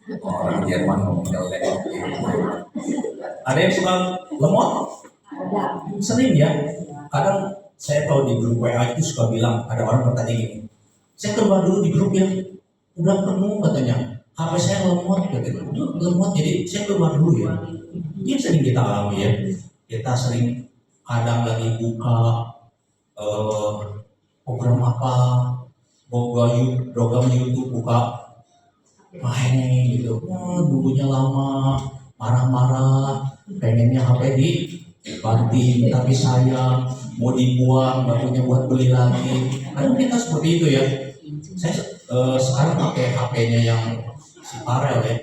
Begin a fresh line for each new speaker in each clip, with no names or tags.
Orang Jerman ngomongnya udah. Ada yang suka lemot? Sering ya. Kadang saya tahu di grup WA itu suka bilang, ada orang bertanya gini, saya keluar dulu di grup ya, udah penuh katanya, HP saya lemot katanya, lemot jadi saya keluar dulu ya. Ini sering kita alami ya. Kita sering kadang lagi buka eh, program apa, program YouTube buka main gitu, dulunya lama, marah-marah, pengennya HP dibanting, tapi sayang, mau dibuang, nggak punya buat beli lagi. Kadang kita seperti itu ya. Saya sekarang pakai HP-nya yang si Parel ya,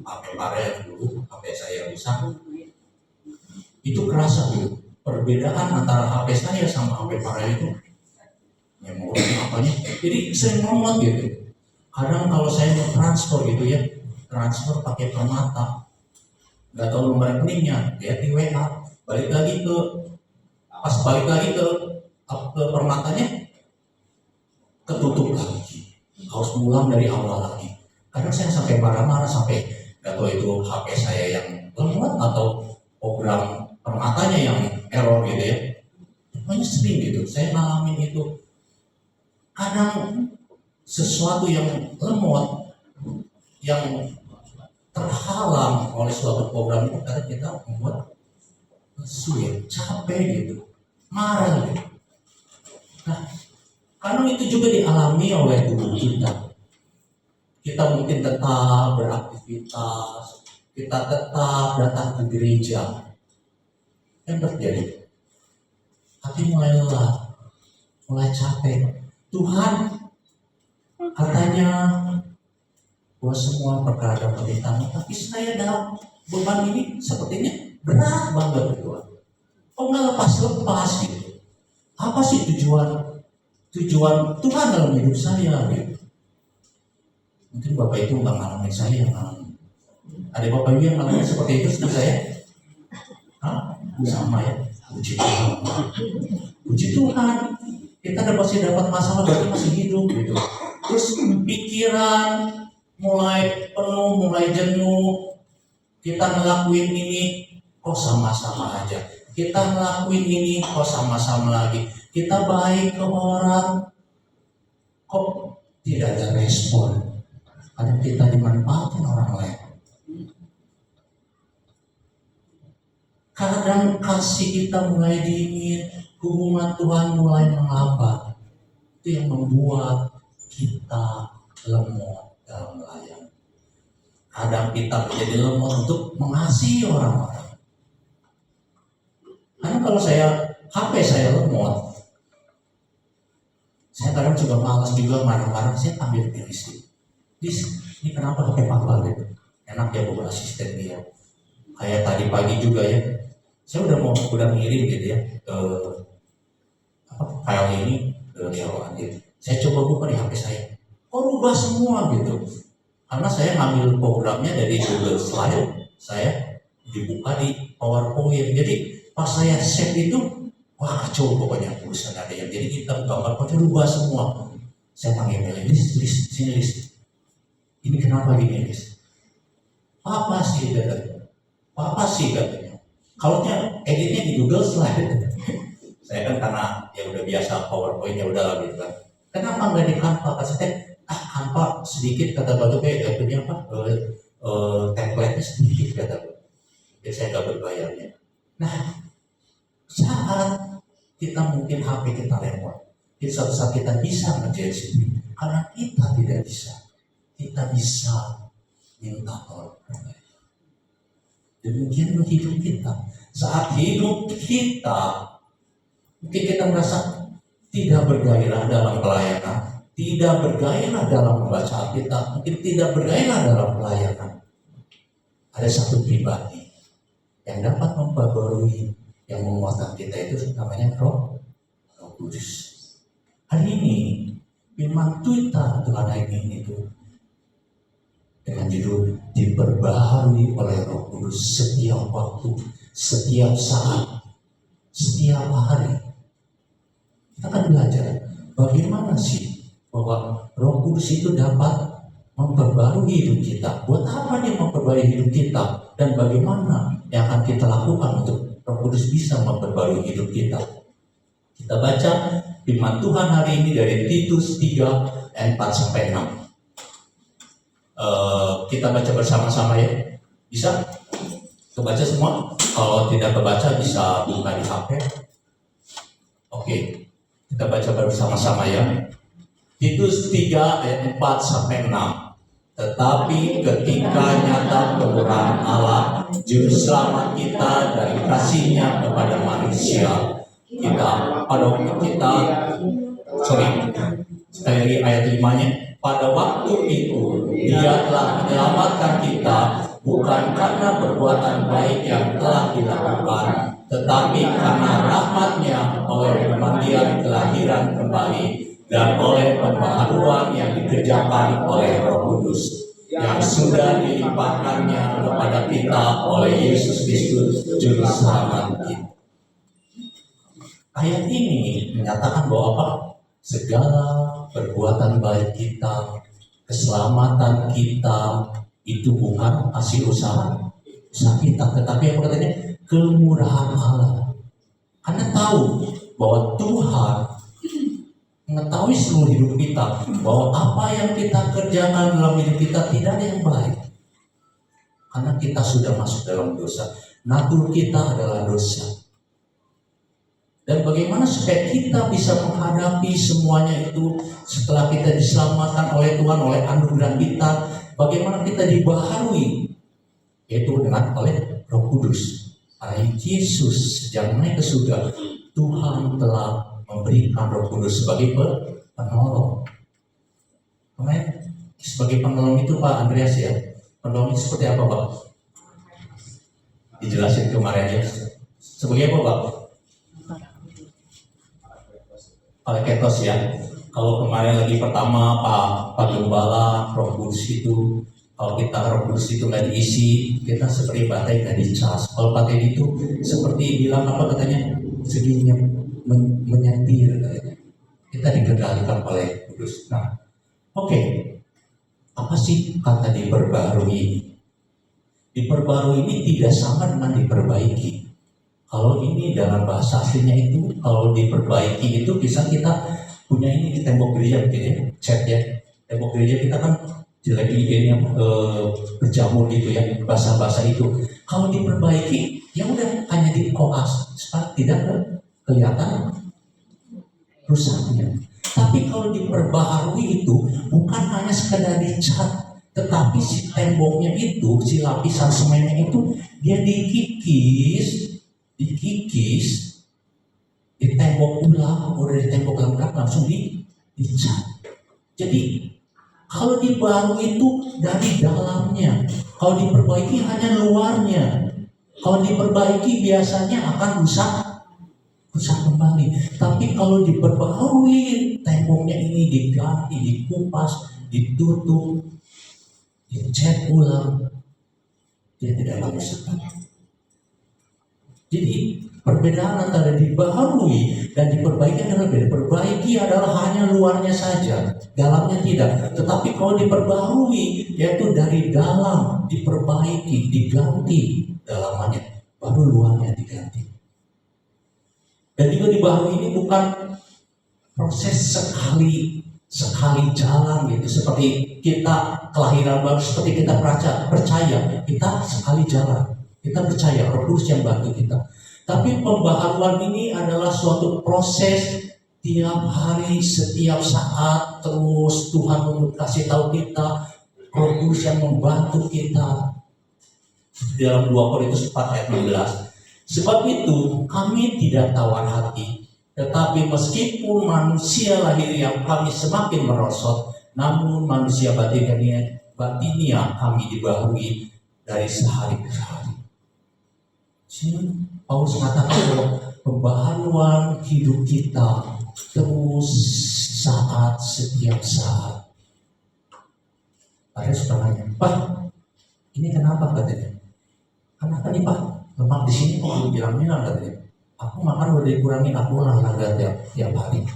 HP Parel dulu, HP saya rusak. Itu kerasa gitu, perbedaan antara HP saya sama HP Parel itu, memori apanya, jadi sering ngomong gitu. Kadang kalau saya mau transfer gitu ya, transfer pakai permata, nggak tahu nomor rekeningnya, lihat di WA, balik lagi ke, pas balik lagi ke permatanya, ketutup lagi, harus pulang dari awal lagi. Kadang saya sampai marah-marah, sampai nggak tahu itu HP saya yang lemot atau program permatanya yang error gitu ya. Pokoknya sering gitu, saya ngalamin itu. Kadang sesuatu yang lemot, yang terhalang oleh suatu program itu, karena kita membuat sulit, capek gitu, marah gitu. Nah, karena itu juga dialami oleh tubuh kita. Kita mungkin tetap beraktivitas, kita tetap datang ke gereja. Yang terjadi, hati mulai lelah, mulai capek. Tuhan katanya bahwa semua perkara dapat ditanggung, tapi saya dalam beban ini sepertinya berat banget Tuhan. Kok nggak lepas-lepas gitu? Apa sih tujuan Tuhan dalam hidup saya gitu? Mungkin Bapak itu nggak ngalamin saya, ada Bapak Ibu yang ngalamin seperti itu seperti saya? Hah? Sama ya. Puji Tuhan. Puji Tuhan. Kita masih dapat masalah, berarti masih hidup gitu. Terus pikiran mulai penuh, mulai jenuh. Kita ngelakuin ini kok sama-sama aja. Kita ngelakuin ini kok sama-sama lagi. Kita baik ke orang kok tidak ada respon. Kadang kita dimanfaatin orang lain. Kadang kasih kita mulai dingin, hubungan Tuhan mulai mengapa. Itu yang membuat kita lemot dalam melayani. Kadang kita menjadi lemot untuk mengasihi orang-orang. Karena kalau HP saya lemot, saya kadang juga malas juga marah-marah, saya ambil ke istri. Ini kenapa HP papa gitu? Enak ya bawa asisten dia. Kayak tadi pagi juga ya, saya udah ngirim gitu ya ke file ini ke Nero Andin. Saya coba buka di HP saya, kok rubah semua gitu. Karena saya ngambil programnya dari Google Slide, saya dibuka di PowerPoint. Jadi pas saya save itu, wah kacau pokoknya tulisan ada yang. Jadi kita gambar pada rubah semua. Saya panggil list, sini list. Ini kenapa gini list? Apa sih katanya? Kalau editnya di Google Slide. Saya kan karena ya udah biasa PowerPoint ya udah lah gitu kan. Kenapa nggak di Canva? Canva sedikit kata Batu punya apa? Template-nya sedikit kata Batu. Jadi saya nggak berbayarnya. Nah, saat kita mungkin HP kita lewat, di suatu saat kita bisa ngerjain sendiri. Karena kita tidak bisa, kita bisa minta tolong. Demikian hidup kita. Saat hidup kita, mungkin kita merasa tidak bergairah dalam pelayanan, tidak bergairah dalam membaca Alkitab, mungkin tidak bergairah dalam pelayanan. Ada satu pribadi yang dapat memperbarui, yang menguatkan kita, itu namanya Roh Kudus. Hari ini firman Tuhan hari ini itu dengan judul diperbaharui oleh Roh Kudus setiap waktu, setiap saat, setiap hari. Kita akan belajar bagaimana sih bahwa Roh Kudus itu dapat memperbarui hidup kita. Buat apa dia memperbarui hidup kita? Dan bagaimana yang akan kita lakukan untuk Roh Kudus bisa memperbarui hidup kita? Kita baca firman Tuhan hari ini dari Titus 3 ayat 4 sampai 6. Kita baca bersama-sama ya. Bisa? Kebaca semua? Kalau tidak kebaca bisa buka di HP. Oke, kita baca bersama-sama ya. Titus 3 ayat 4 sampai 6. Tetapi ketika nyata kemurahan Allah, juru selamat kita dari kasih-Nya kepada manusia, sekali lagi ayat 5-nya, pada waktu itu Dia telah menyelamatkan kita bukan karena perbuatan baik yang telah dilakukan, tetapi karena rahmat-Nya oleh pemanggilan kelahiran kembali dan oleh pembaharuan yang dikerjakan oleh Roh Kudus yang sudah dilimpahkannya kepada kita oleh Yesus Kristus Juru Selamat kita. Ayat ini menyatakan bahwa apa? Segala perbuatan baik kita, keselamatan kita itu bukan hasil usaha kita, tetapi apa katanya? Kemurahan Allah. Karena tahu bahwa Tuhan mengetahui seluruh hidup kita, bahwa apa yang kita kerjakan dalam hidup kita tidak ada yang baik. Karena kita sudah masuk dalam dosa. Natur kita adalah dosa. Dan bagaimana supaya kita bisa menghadapi semuanya itu setelah kita diselamatkan oleh Tuhan, oleh anugerah kita, bagaimana kita dibaharui, yaitu dengan oleh Roh Kudus. Karena Yesus sejak naik ke surga, Tuhan telah memberikan Roh Kudus sebagai penolong. Amin. Sebagai penolong itu Pak Andreas ya, penolong itu seperti apa Pak? Dijelasin kemarin ya. Sebagai apa Pak? Paketos ya. Kalau kemarin lagi pertama Pak Gembala, Roh Kudus itu, kalau kita Roh Kudus itu nggak diisi, kita seperti baterai nggak dicas. Kalau baterai itu seperti bilang apa katanya, seginya menyetir katanya. Kita dikendalikan oleh Kudus. Nah, oke. Apa sih kata diperbarui? Diperbarui ini tidak sama dengan diperbaiki. Kalau ini dalam bahasa aslinya itu, kalau diperbaiki itu bisa kita punya ini di tembok gereja mungkin ya, cat ya. Tembok gereja kita kan jelek ini yang berjamur gitu ya, bahasa-bahasa itu. Kalau diperbaiki, ya udah hanya dikoas supaya tidak kelihatan rusaknya. Tapi kalau diperbaharui itu bukan hanya sekedar dicat, tetapi si temboknya itu, si lapisan semennya itu dia dikikis, ditembok ulang, udah ditembok lengkap langsung dicat. Jadi kalau dibangun itu dari dalamnya, kalau diperbaiki hanya luarnya. Kalau diperbaiki biasanya akan rusak kembali. Tapi kalau diperbaharui, temboknya ini diganti, dikupas, ditutup, dicat ulang, dia tidak akan rusak. Jadi perbedaan antara dibaharui dan diperbaiki adalah beda. Perbaiki adalah hanya luarnya saja, dalamnya tidak. Tetapi kalau diperbaharui, yaitu dari dalam diperbaiki, diganti dalamannya, baru luarnya diganti. Dan juga dibaharui ini bukan proses sekali jalan gitu, seperti kita kelahiran baru, seperti kita percaya kita sekali jalan. Kita percaya Roh Kudus yang bantu kita. Tapi pembaharuan ini adalah suatu proses tiap hari, setiap saat, terus Tuhan kasih tahu kita, Roh Kudus yang membantu kita. Dalam 2 Korintus 4 ayat 16. Sebab itu kami tidak tawar hati, tetapi meskipun manusia lahir yang kami semakin merosot, namun manusia batinnya kami dibaharui dari sehari ke hari. Paulus mengatakan bahwa pembaharuan hidup kita terus setiap saat. Ada suka nanya, Pak, ini kenapa katanya? Kenapa nih Pak? Lemak di sini kok bilang katanya. Aku makan udah dikurangi, aku olahraga tiap hari.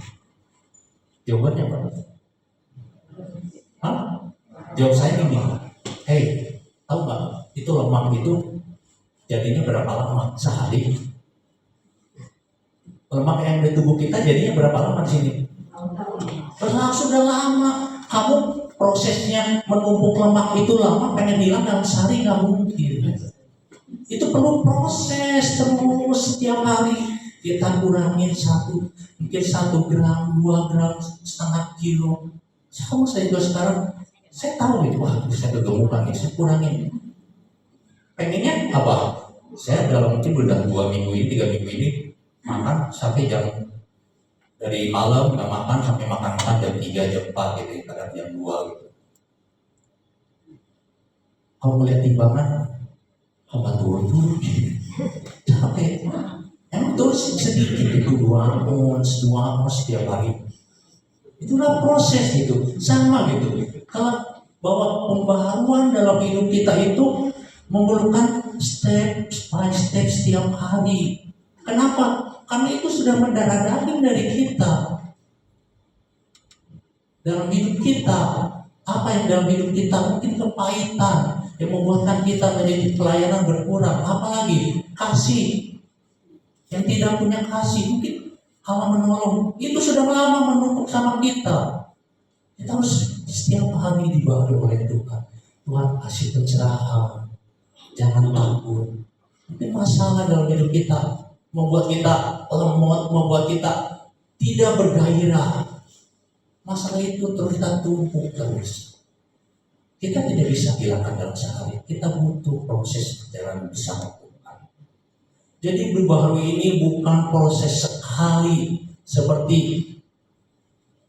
Jawabannya apa? Hah? Jawab saya gini, hey, tahu nggak itu lemak itu jadinya berapa lama sehari? Lemak yang di tubuh kita jadinya berapa lama di sini? Berlangsung sudah lama. Kamu prosesnya menumpuk lemak itu lama, pengen hilang dalam sehari nggak mungkin. Itu perlu proses terus setiap hari. Kita kurangin mungkin 1 gram, 2 gram, setengah kilo. Sama saya juga sekarang, saya tahu itu, wah saya kegemukan nih, saya kurangin. Pengennya apa? Saya dalam mungkin udah 2 minggu ini, 3 minggu ini makan sampai jam dari malam nggak makan sampai makan jam 3, jam 4 gitu, kadang jam 2 gitu. Kalau melihat timbangan, apa turun capek. Emang terus sedikit itu 2 ons setiap hari. Itulah proses gitu, sama gitu. Kalau bahwa pembaharuan dalam hidup kita itu memerlukan step by step setiap hari. Kenapa? Karena itu sudah mendarah daging dari kita. Dalam hidup kita, apa yang dalam hidup kita mungkin kepahitan yang membuatkan kita menjadi pelayanan berkurang. Apalagi kasih. Yang tidak punya kasih, mungkin Allah menolong, itu sudah lama menumpuk sama kita. Kita harus setiap hari dibaharui oleh Tuhan. Tuhan kasih pencerahan, jangan takut. Mungkin masalah dalam hidup kita membuat kita lemot, membuat kita tidak bergairah. Masalah itu terus kita tumpuk terus. Kita tidak bisa hilangkan dalam sehari. Kita butuh proses perjalanan bersama Tuhan. Jadi berbaharui ini bukan proses sekali seperti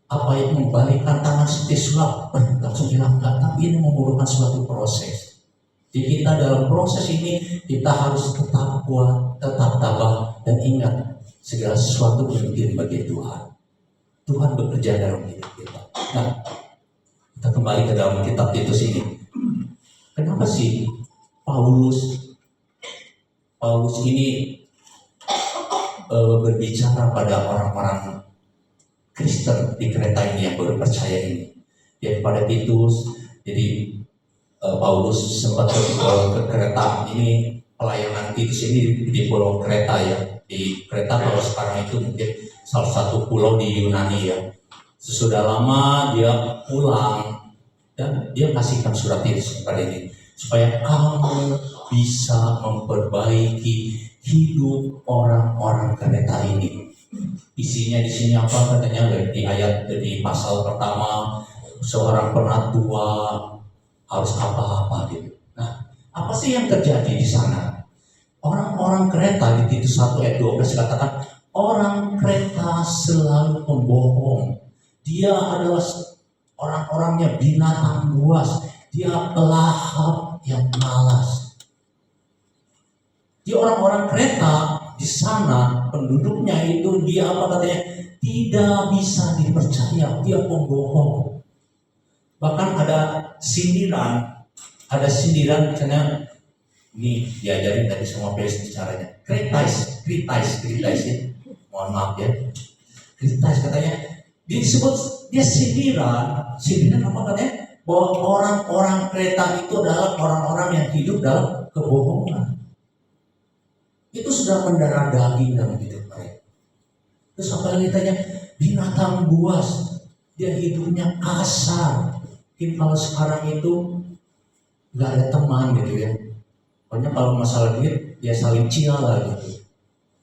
apa yang membalikkan tangan seperti sulap langsung hilang, tapi ini memerlukan suatu proses. Jadi kita dalam proses ini kita harus tetap kuat, tetap tabah, dan ingat segala sesuatu berpikir bagi Tuhan. Tuhan bekerja dalam hidup kita. Nah, kita kembali ke dalam kitab Titus ini. Kenapa sih Paulus ini berbicara pada orang-orang Kristen di Kreta ini yang baru percaya ini? Dan pada Titus, jadi Paulus sempat ke Kreta ini, pelayanan Titus ini di pulau Kreta ya. Di Kreta kalau sekarang itu mungkin salah satu pulau di Yunani ya. Sesudah lama dia pulang dan dia kasihkan surat Titus kepada ini supaya kamu bisa memperbaiki hidup orang-orang Kreta ini. Isinya di sini apa katanya di ayat di pasal pertama, seorang penatua harus apa-apa gitu. Nah, apa sih yang terjadi di sana? Orang-orang Kreta di Titus 1 ayat 12 katakan orang Kreta selalu pembohong. Dia adalah orang-orangnya binatang buas. Dia pelahap yang malas. Di orang-orang Kreta di sana penduduknya itu dia apa katanya tidak bisa dipercaya, dia pembohong. Bahkan ada sindiran misalnya ini diajarin tadi semua basic caranya. Kritis ya. Mohon maaf ya. Kritis katanya disebut dia sindiran apa katanya? Bahwa orang-orang Kreta itu adalah orang-orang yang hidup dalam kebohongan. Itu sudah mendarah daging dalam hidup mereka. Terus apa yang ditanya? Binatang buas. Dia hidupnya kasar. Mungkin kalau sekarang itu nggak ada teman gitu ya. Pokoknya kalau masalah duit dia saling ciala gitu.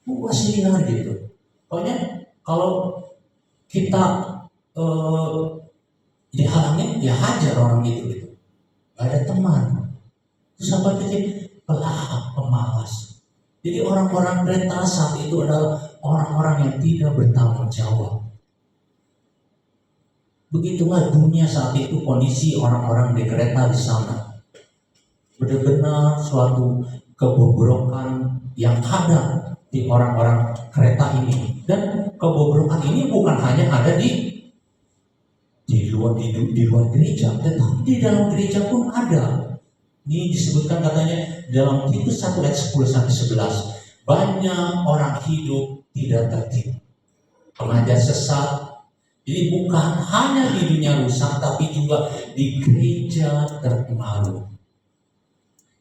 Buas liar gitu. Pokoknya kalau kita dihalangin, ya hajar orang gitu. Gak ada teman. Terus apa itu? Pelahap, pemalas. Jadi orang-orang Kreta saat itu adalah orang-orang yang tidak bertanggung jawab. Begitulah dunia saat itu, kondisi orang-orang di Kreta di sana. Benar-benar suatu kebobrokan yang ada di orang-orang Kreta ini. Dan kebobrokan ini bukan hanya ada di luar gereja, tetapi di dalam gereja pun ada. Ini disebutkan katanya dalam Titus 1 ayat 10 sampai 11. Banyak orang hidup tidak tertib, pengajar sesat, Jadi bukan hanya di dunia rusak, tapi juga di gereja terpengaruh.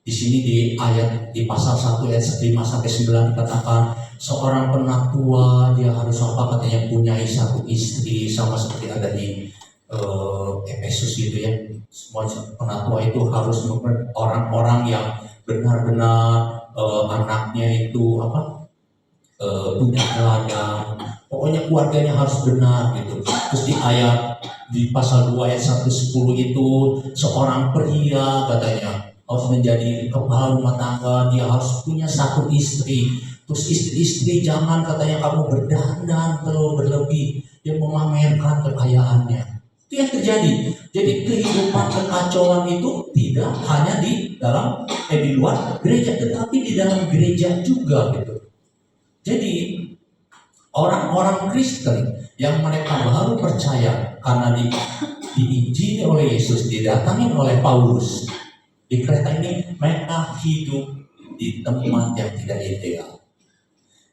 Di sini di pasal 1 ayat 5 sampai 9 dikatakan seorang penatua dia harus apa katanya punya satu istri, sama seperti ada di Efesus gitu ya. Semua penatua itu harus orang-orang yang benar-benar anaknya itu punya teladan. Pokoknya keluarganya harus benar gitu. Terus di pasal 2 ayat 1-10 itu seorang pria katanya harus menjadi kepala rumah tangga, dia harus punya satu istri. Terus istri-istri jangan katanya kamu berdandan terlalu berlebih, yang memamerkan kekayaannya. Itu yang terjadi. Jadi kehidupan kekacauan itu tidak hanya di luar gereja, tetapi di dalam gereja juga gitu. Jadi orang-orang Kristen yang mereka baru percaya karena diinjili oleh Yesus, didatangi oleh Paulus di kereta ini, mereka hidup di tempat yang tidak ideal.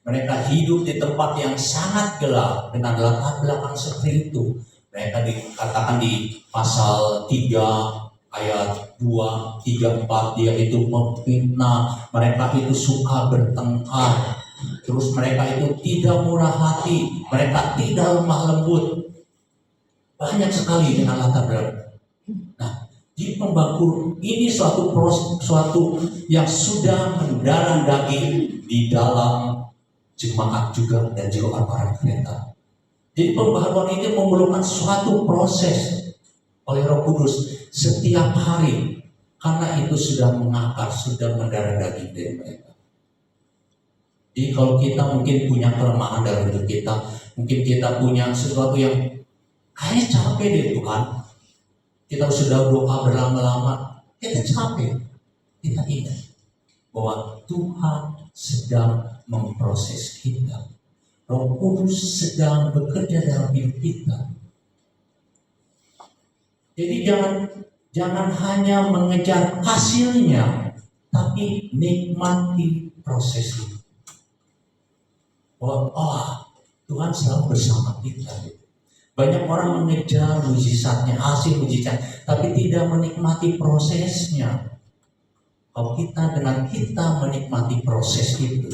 Mereka hidup di tempat yang sangat gelap dengan latar belakang seperti itu. Mereka dikatakan di pasal 3 ayat 2, 3, 4, dia itu memfitnah, mereka itu suka bertengkar. Terus mereka itu tidak murah hati, mereka tidak lemah lembut. Banyak sekali dengan latar belakang. Nah, di pembangku ini suatu yang sudah mendarah daging di dalam jemaat juga dan juga orang kereta. Jadi pembaharuan ini memerlukan suatu proses oleh Roh Kudus setiap hari, karena itu sudah mengakar, sudah mendarah daging dari mereka. Jadi kalau kita mungkin punya kelemahan dalam hidup kita, mungkin kita punya sesuatu yang kayaknya capek deh Tuhan. Kita sudah doa berlama-lama, kita capek. Kita ingat bahwa Tuhan sedang memproses kita. Roh Kudus sedang bekerja dalam hidup kita. Jadi jangan hanya mengejar hasilnya, tapi nikmati proses itu. Bahwa Tuhan selalu bersama kita. Banyak orang mengejar mujizatnya, hasil mujizat, tapi tidak menikmati prosesnya. Kalau kita menikmati proses itu,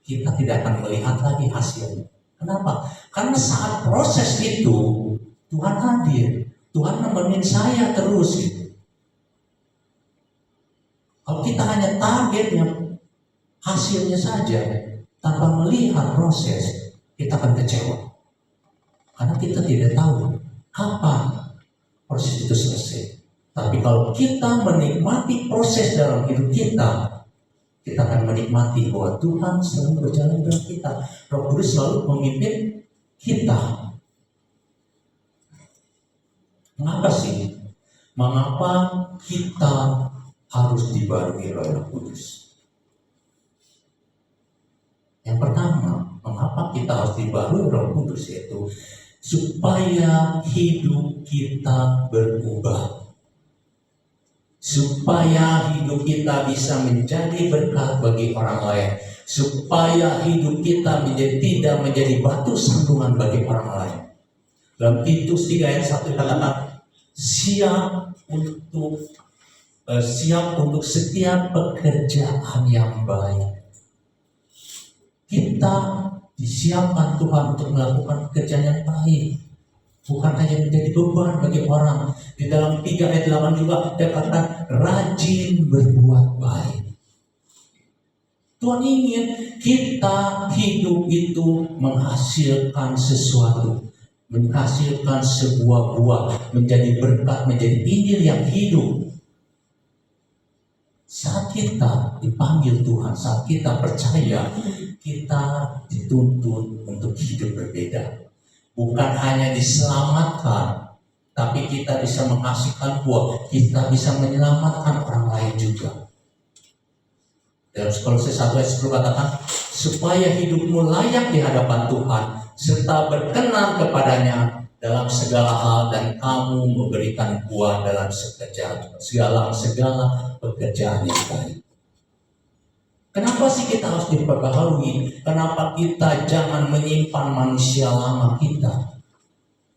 kita tidak akan melihat lagi hasilnya. Kenapa? Karena saat proses itu Tuhan hadir, Tuhan nemenin saya terus gitu. Kalau kita hanya targetnya hasilnya saja tanpa melihat proses, kita akan kecewa. Karena kita tidak tahu kapan proses itu selesai. Tapi kalau kita menikmati proses dalam hidup kita akan menikmati bahwa Tuhan selalu berjalan dalam kita. Roh Kudus selalu memimpin kita. Mengapa sih? Mengapa kita harus dibarui oleh Roh Kudus? Yang pertama, mengapa kita harus dibarui Roh Kudus, yaitu supaya hidup kita berubah, supaya hidup kita bisa menjadi berkat bagi orang lain, supaya hidup kita tidak menjadi batu sandungan bagi orang lain. Dalam Titus 3 ayat 1 katakan siap untuk setiap pekerjaan yang baik. Kita disiapkan Tuhan untuk melakukan pekerjaan yang baik, bukan hanya menjadi beban bagi orang. Di dalam 3 ayat 8 juga dikatakan rajin berbuat baik. Tuhan ingin kita hidup itu menghasilkan sesuatu, menghasilkan sebuah buah, menjadi berkat, menjadi Injil yang hidup. Saat kita dipanggil Tuhan, saat kita percaya, kita dituntut untuk hidup berbeda. Bukan hanya diselamatkan, tapi kita bisa menghasilkan buah, kita bisa menyelamatkan orang lain juga. Dalam Kolose 1 ayat 10 katakan, supaya hidupmu layak di hadapan Tuhan, serta berkenan kepadanya dalam segala hal, dan kamu memberikan buah dalam segala pekerjaan yang baik. Kenapa sih kita harus diperbaharui? Kenapa kita jangan menyimpan manusia lama kita?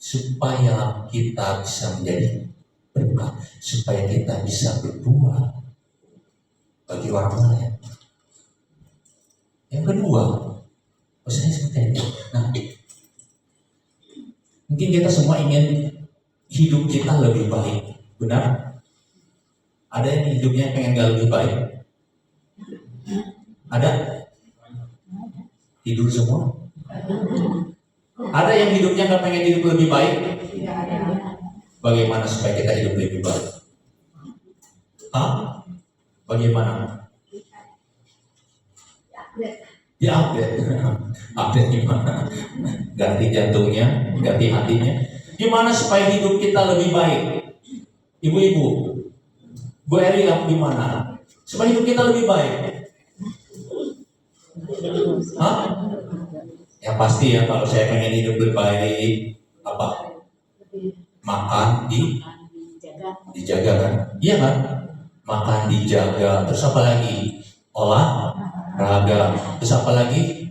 supaya kita bisa menjadi berkat, supaya kita bisa berbuah bagi orang lain. Yang kedua, maksudnya seperti ini. Nah, mungkin kita semua ingin hidup kita lebih baik, benar? Ada yang hidupnya pengen gak lebih baik? Ada? Tidur semua? Ada yang hidupnya gak pengen hidup lebih baik? Bagaimana supaya kita hidup lebih baik? Hah? Bagaimana? Update. Update gimana? Ganti jantungnya, ganti hatinya. Gimana supaya hidup kita lebih baik? Ibu-ibu, Bu Eri, gimana? Supaya hidup kita lebih baik? Hah? Yang pasti ya, kalau saya pengen hidup lebih baik, apa? Makan dijaga kan? Iya kan? Makan dijaga. Terus apa lagi? Olahraga. Terus apa lagi?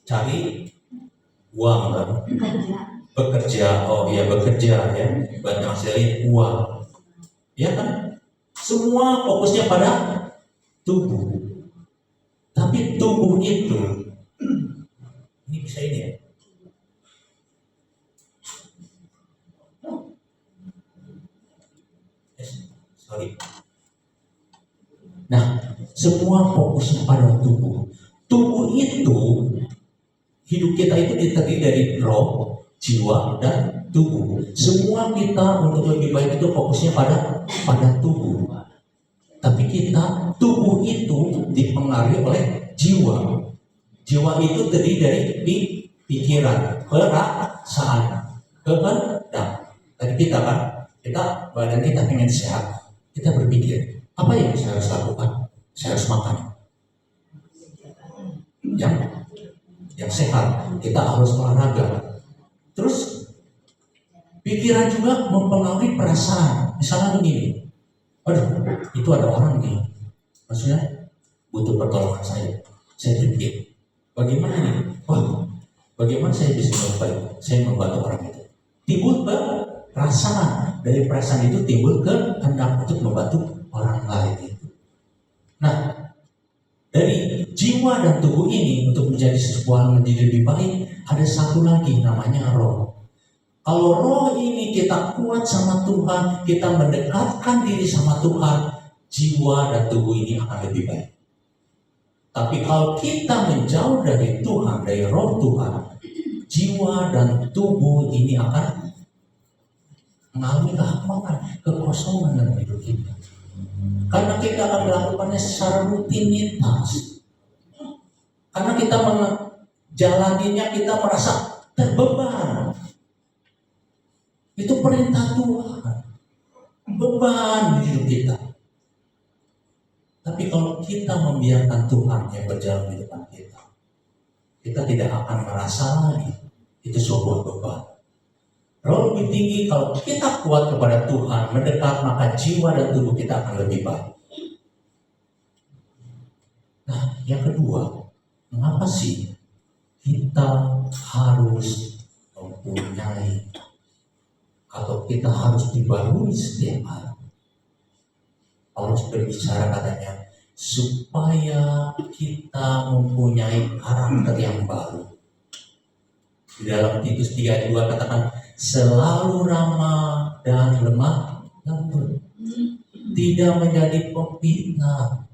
Cari uang kan? Bekerja. Oh iya, bekerja ya. Buat ngasilin uang. Ya kan? Semua fokusnya pada tubuh. Tapi tubuh itu ini bisa ini ya. Sorry. Nah, semua fokusnya pada tubuh. Tubuh itu, hidup kita itu terdiri dari roh, jiwa, dan tubuh. Semua kita untuk lebih baik itu fokusnya pada tubuh. Tapi kita, tubuh itu dipengaruhi oleh jiwa. Jiwa itu terdiri dari pikiran, perasaan, kehendak. Tadi kita kan, badan kita pengen sehat, kita berpikir, apa yang saya harus lakukan? Saya harus makan yang sehat, kita harus olahraga. Terus pikiran juga mempengaruhi perasaan. Misalnya begini, aduh, itu ada orang nih, maksudnya butuh pertolongan saya pikir, bagaimana nih? Wah, bagaimana saya bisa membantu orang itu? Timbul perasaan, dari perasaan itu timbul kehendak untuk membantu orang lain itu. Nah, dari jiwa dan tubuh ini untuk menjadi lebih baik, ada satu lagi namanya roh. Kalau roh ini kita kuat sama Tuhan, kita mendekatkan diri sama Tuhan, jiwa dan tubuh ini akan lebih baik. Tapi kalau kita menjauh dari Tuhan, dari roh Tuhan, jiwa dan tubuh ini akan mengalami kehampangan, kekosongan dalam hidup kita. Karena kita akan melakukannya secara rutinitas. Karena kita menjalaninya, kita merasa terbeban. Itu perintah Tuhan, beban di hidup kita. Tapi kalau kita membiarkan Tuhan yang berjalan di depan kita, kita tidak akan merasa lagi itu sebuah beban. Roh lebih tinggi kalau kita kuat kepada Tuhan, mendekat, maka jiwa dan tubuh kita akan lebih baik. Nah, yang kedua, mengapa sih kita harus mempunyai atau kita harus dibarui setiap hari? Paulus berbicara katanya, supaya kita mempunyai karakter yang baru. Di dalam Titus 3:2 katakan, selalu ramah dan lemah lembut, tidak menjadi pemfitnah.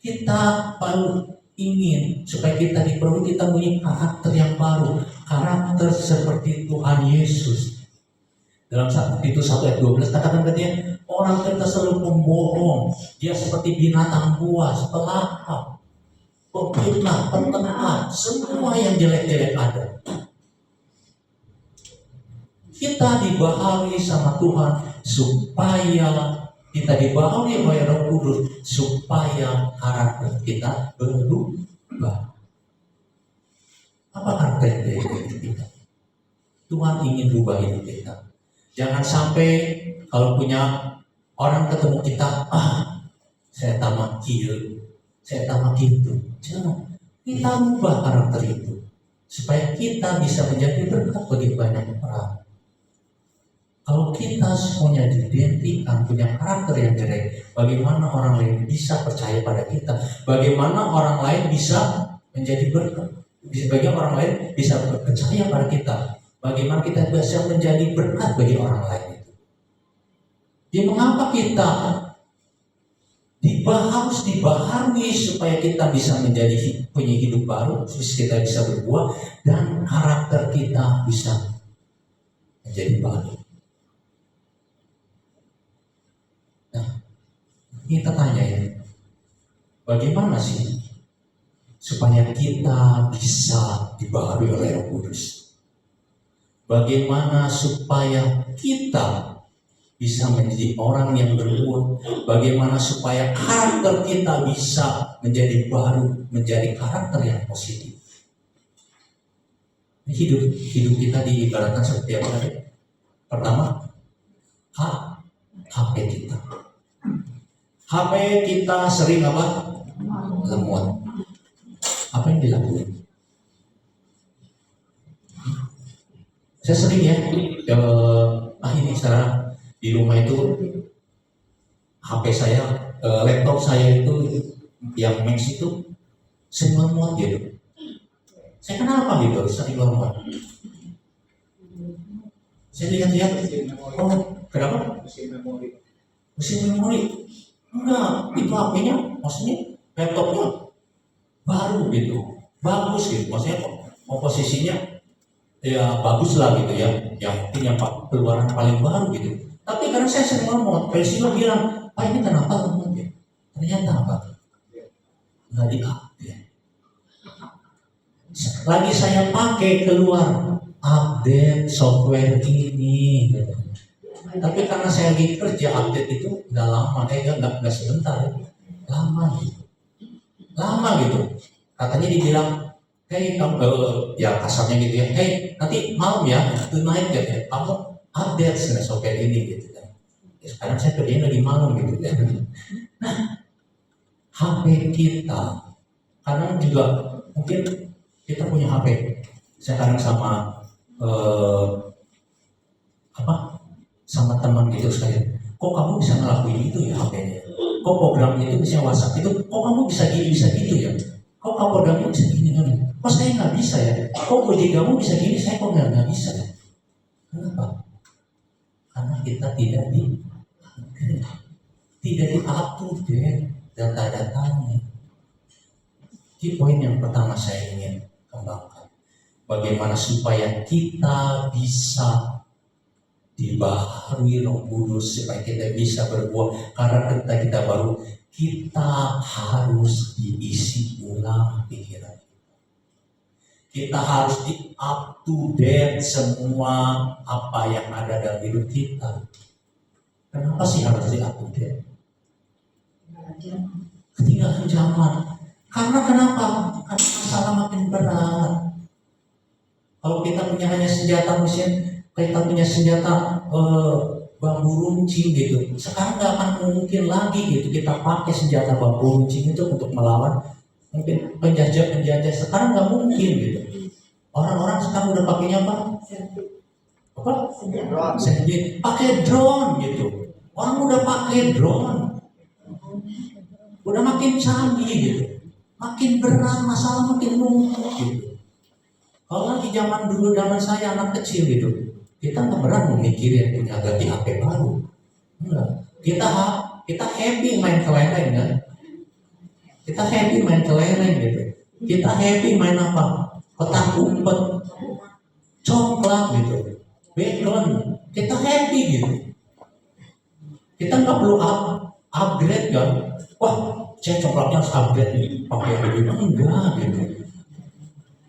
Kita paling ingin supaya kita diperoleh, kita mempunyai karakter yang baru, karakter seperti Tuhan Yesus. Dalam Titus 1:12 katakan katanya, orang kita selalu pembohong, dia seperti binatang buas, pelahap, pemfitnah, penengah, semua yang jelek-jelek ada. Kita dibaharui sama Tuhan supaya kita dibaharui oleh Roh Kudus supaya karakter kita berubah. Apa karakter yang hidup kita? Tuhan ingin rubah hidup kita. Jangan sampai kalau punya orang ketemu kita, saya tamak kieu, saya tamak gitu. Jangan, kita rubah karakter itu supaya kita bisa menjadi berkat bagi banyak orang. Kalau kita semuanya diidentikan punya karakter yang jelek, bagaimana orang lain bisa percaya pada kita? Bagaimana orang lain bisa menjadi berkat? Bagaimana orang lain bisa percaya pada kita? Bagaimana kita bisa menjadi berkat bagi orang lain itu? Jadi mengapa kita harus dibaharui supaya kita bisa menjadi punya hidup baru, supaya kita bisa berbuah dan karakter kita bisa menjadi baru. Nah, kita tanya ya, bagaimana sih supaya kita bisa dibaharui oleh Roh Kudus? Bagaimana supaya kita bisa menjadi orang yang berbuah? Bagaimana supaya karakter kita bisa menjadi baru, menjadi karakter yang positif? Hidup kita diibaratkan seperti apa tadi? Pertama, HP kita. HP kita sering apa? Lemot. Apa yang dilakukan? Saya sering ya, ini sekarang di rumah itu HP saya, laptop saya itu yang Max itu sering lemot gitu. Saya kenapa gitu sering lemot? Saya lihat-lihat, oh kenapa? Mesin memori. Enggak, itu HP-nya, maksudnya laptopnya baru gitu, bagus gitu. Maksudnya komposisinya ya bagus lah gitu ya, yang penting yang keluaran paling baru gitu. Tapi karena saya sering ngomong, Presiden bilang, Pak ini kenapa lemot ya? Ternyata apa? Nggak di-update. Lagi saya pakai keluar update software ini gitu. Tapi karena saya lagi kerja, update itu udah lama, nggak sebentar ya. Lama gitu. Katanya dibilang, hey kamu, ya kasarnya gitu ya, hey nanti malam ya, tonight ya, kamu update software ini gitu kan. Ya, sekarang saya kerjanya lagi malam gitu kan. Nah, HP kita, kadang juga mungkin kita punya HP, sekarang sama sama teman gitu sekalian. Kok kamu bisa ngelakuin itu ya HP-nya? Kok program itu bisa WhatsApp itu? Kok kamu bisa gini bisa gitu ya? Kok kamu programnya bisa gini kan? Kok saya nggak bisa ya? Kok proyek kamu bisa gini? Saya kok nggak bisa ya? Kenapa? Karena kita tidak di-update data-datanya. Jadi poin yang pertama saya ingin kembangkan, bagaimana supaya kita bisa dibaharui Roh Kudus supaya kita bisa berbuah. Karena kita baru, kita harus diisi ulang pikiran. Kita harus di up to date semua apa yang ada dalam hidup kita. Kenapa sih harus di up to date? Ketinggalan zaman. Karena kenapa? Karena masalah makin berat. Kalau kita punya hanya senjata mesin, kita punya senjata bambu runcing gitu. Sekarang nggak akan mungkin lagi gitu kita pakai senjata bambu runcing itu untuk melawan mungkin penjajah. Sekarang nggak mungkin gitu. Orang-orang sekarang udah pakainya apa? Pakai drone gitu. Orang udah pakai drone. Udah makin canggih gitu. Makin berat, masalah makin numpuk gitu. Kalau di zaman dulu, zaman saya anak kecil gitu, kita nggak pernah memikirin punya ganti HP baru. Enggak. Kita happy main kelereng kan? Kita happy main kelereng gitu. Kita happy main apa? Petak umpet, coklat gitu, begon. Kita happy gitu. Kita nggak perlu upgrade kan? Wah, saya coklatnya harus upgrade nih, pakai yang lebih enggak gitu.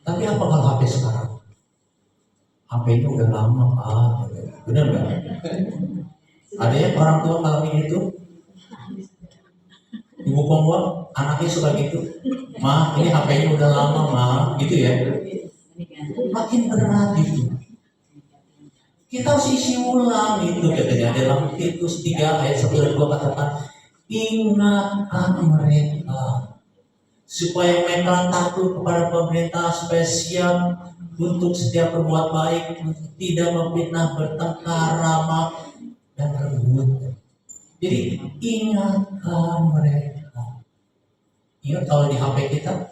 Tapi apa kalau HP sekarang? HP-nya udah lama Pak, benar nggak? Ada yang orang tua ngalamin itu? Ibu pembuat anaknya suka gitu, Ma ini HP-nya udah lama Ma, gitu ya. Makin berat gitu. Kita harus isi ulang itu katanya dalam Titus 3 ayat 1 dan 2 katakan, ingatkan mereka supaya mereka takluk kepada pemerintah, supaya siap untuk setiap berbuat baik, untuk tidak memfitnah, bertengkar, ramah, dan berebut. Jadi ingatkan mereka. Ingat kalau di HP kita,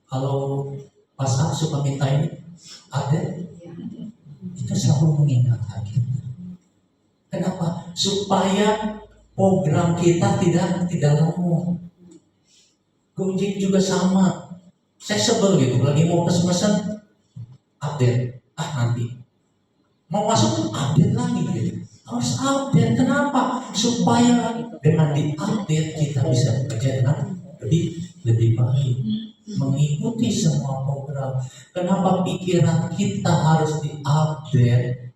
kalau WhatsApp suka minta ini, ada, itu selalu mengingatkan kita. Kenapa? Supaya program kita tidak lemah. Gojek juga sama. Saya sebel gitu, lagi mau pesen update, nanti mau masuk update lagi gitu. Harus update, kenapa? Supaya dengan diupdate kita bisa bekerja dengan lebih baik, mengikuti semua program. Kenapa pikiran kita harus diupdate?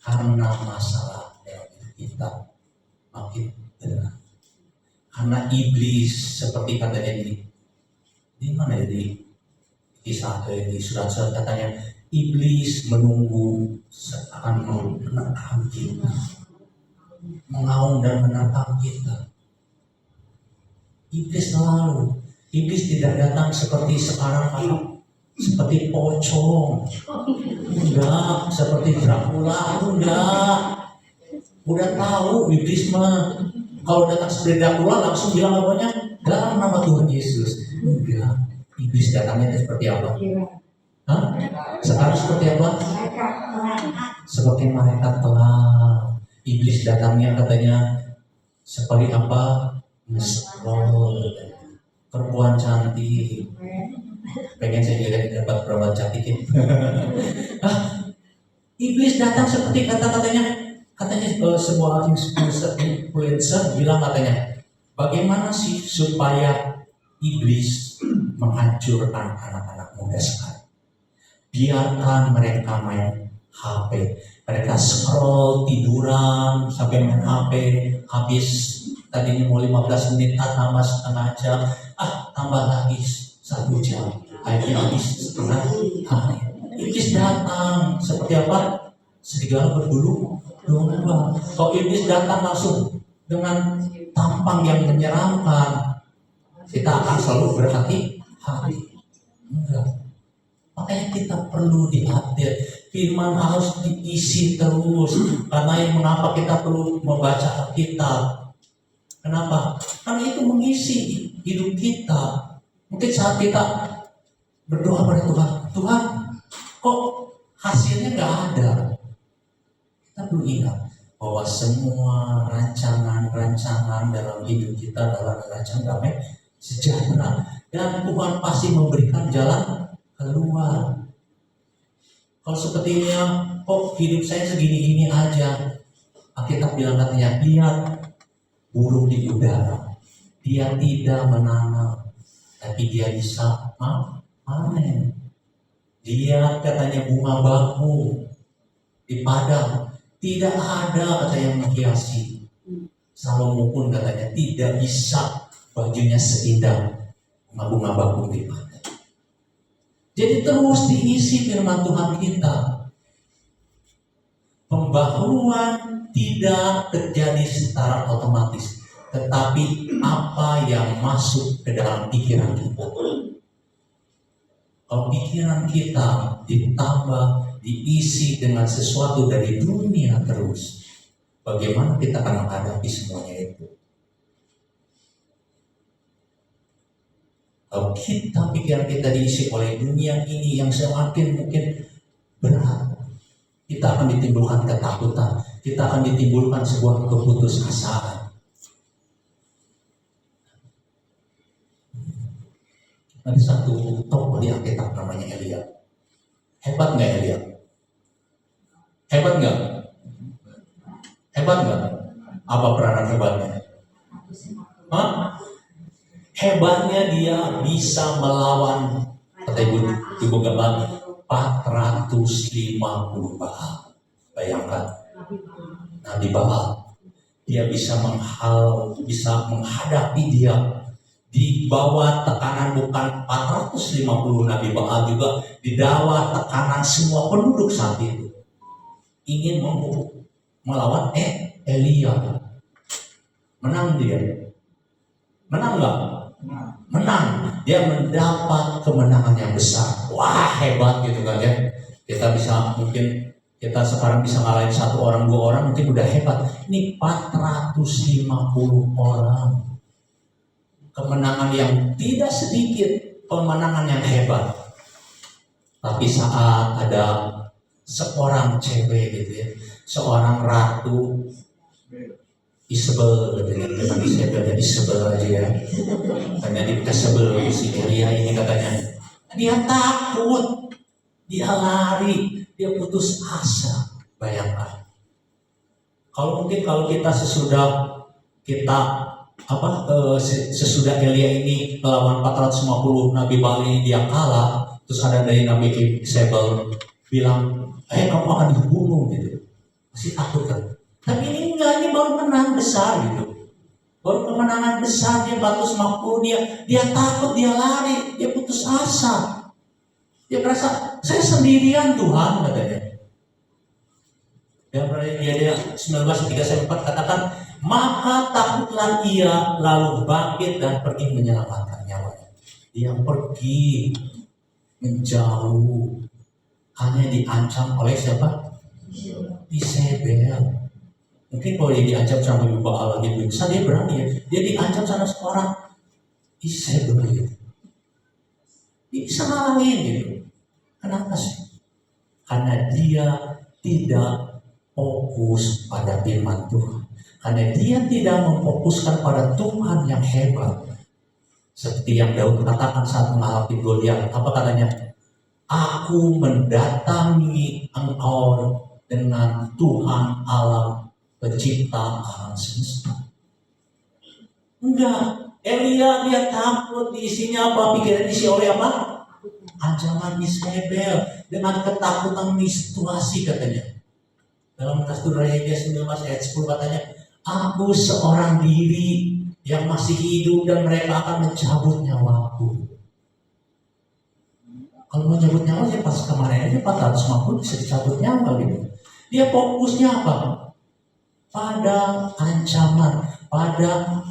Karena masalah kita makin berat. Karena iblis seperti katanya di mana ya, di kisah di surat-surat katanya iblis menunggu akan menerkam kita, mengaum dan menerkam kita. Iblis tidak datang seperti sekarang seperti pocong, enggak, seperti Dracula, enggak. Udah tahu iblis mah kalau datang seperti Dracula langsung bilang apanya? Dalam nama Tuhan Yesus. Enggak. Iblis datangnya seperti apa? Sekarang seperti apa? Seperti malaikat terang. Iblis datangnya katanya seperti apa? Mesrol, perempuan cantik. Pengen saya juga dapat perempuan cantik. Iblis datang seperti katanya sebuah influencer bilang katanya, bagaimana sih supaya iblis menghancurkan anak-anak muda sekarang? Biarkan mereka main HP, mereka scroll tiduran sampai main HP, habis tadinya mau 15 menit, tambah setengah jam, tambah lagi 1 jam, akhirnya habis setengah hari. Iblis datang seperti apa? Serigala berbulu domba. Kalau iblis datang langsung dengan tampang yang menyeramkan, kita akan selalu berhati-hati. Enggak. Makanya kita perlu diupdate. Firman harus diisi terus. Karena yang mengapa kita perlu membaca Alkitab? Kenapa? Karena itu mengisi hidup kita. Mungkin saat kita berdoa pada Tuhan, Tuhan, kok hasilnya nggak ada? Kita perlu ingat bahwa semua rancangan dalam hidup kita adalah rancangan damai sejahtera, dan Tuhan pasti memberikan jalan keluar. Kalau sepertinya kok hidup saya segini-gini aja, kita bilang katanya, lihat burung di udara, dia tidak menanam, tapi dia bisa panen. Dia katanya bunga bakung di padang, tidak ada kata yang menghiasi. Salomo pun katanya tidak bisa bajunya seindah bunga bakung di padang. Jadi terus diisi firman Tuhan kita. Pembaharuan tidak terjadi secara otomatis, tetapi apa yang masuk ke dalam pikiran kita. Kalau pikiran kita ditambah, diisi dengan sesuatu dari dunia terus, bagaimana kita akan menghadapi semuanya itu? Kalau pikiran kita diisi oleh dunia ini yang semakin mungkin berat, kita akan ditimbulkan ketakutan, kita akan ditimbulkan sebuah keputusasaan. Ada satu tokoh di Alkitab namanya Elia. Hebat nggak Elia? Hebat nggak? Hebat nggak? Apa peranan hebatnya? Hebatnya dia bisa melawan, kata ibu Gembala, 450 Baal. Bayangkan, Nabi Baal, dia bisa menghadapi dia di bawah tekanan bukan 450 Nabi Baal, juga di bawah tekanan semua penduduk saat itu ingin melawan Elia. Menang dia? Menang nggak? menang. Dia mendapat kemenangan yang besar. Wah, hebat gitu kan ya. Kita bisa, mungkin kita sekarang bisa ngalahin 1 orang 2 orang mungkin udah hebat. Ini 450 orang. Kemenangan yang tidak sedikit, kemenangan yang hebat. Tapi saat ada seorang cewek gitu ya, seorang ratu Isabel gitu ya, dengan Isabel dan Isabel aja ya. Karena dia sebel si Elia ini katanya, dia takut, dia lari, dia putus asa. Bayangkan. Kalau kita sesudah sesudah Elia ini melawan 450 Nabi Baal ini dia kalah, terus ada dari Nabi Isabel bilang, kamu akan dibunuh gitu. Masih takut kan? Tapi ini enggak, ini baru menang besar gitu. Baru kemenangan besar, dia 450, dia takut, dia lari, dia putus asa. Dia merasa, saya sendirian Tuhan katanya. Dia 19:3-4 katakan, maka takutlah ia lalu bangkit dan pergi menyelamatkan nyawanya. Dia pergi menjauh, hanya diancam oleh siapa? Isabel. Mungkin kalau dia diancam sama ibu Baal lagi bisa dia berani ya. Dia diancam sama seorang Isabel gitu. Dia bisa ngalahin gitu. Kenapa sih? Karena dia tidak fokus pada firman Tuhan. Karena dia tidak memfokuskan pada Tuhan yang hebat. Seperti yang Daud katakan saat menghadapi Goliat. Apa katanya? Aku mendatangi engkau dengan Tuhan alam pencipta alam semesta. Enggak. Elia dia takut, isinya apa? Pikiran isi oleh apa? Ancaman Isabel dengan ketakutan situasi katanya. Dalam Kastur Raya 19:10 katanya, aku seorang diri yang masih hidup dan mereka akan mencabut nyawaku. Kalau mau cabut nyawa ya pas kemarin aja 450 bisa dicabut nyawa gitu. Dia fokusnya apa? Pada ancaman, pada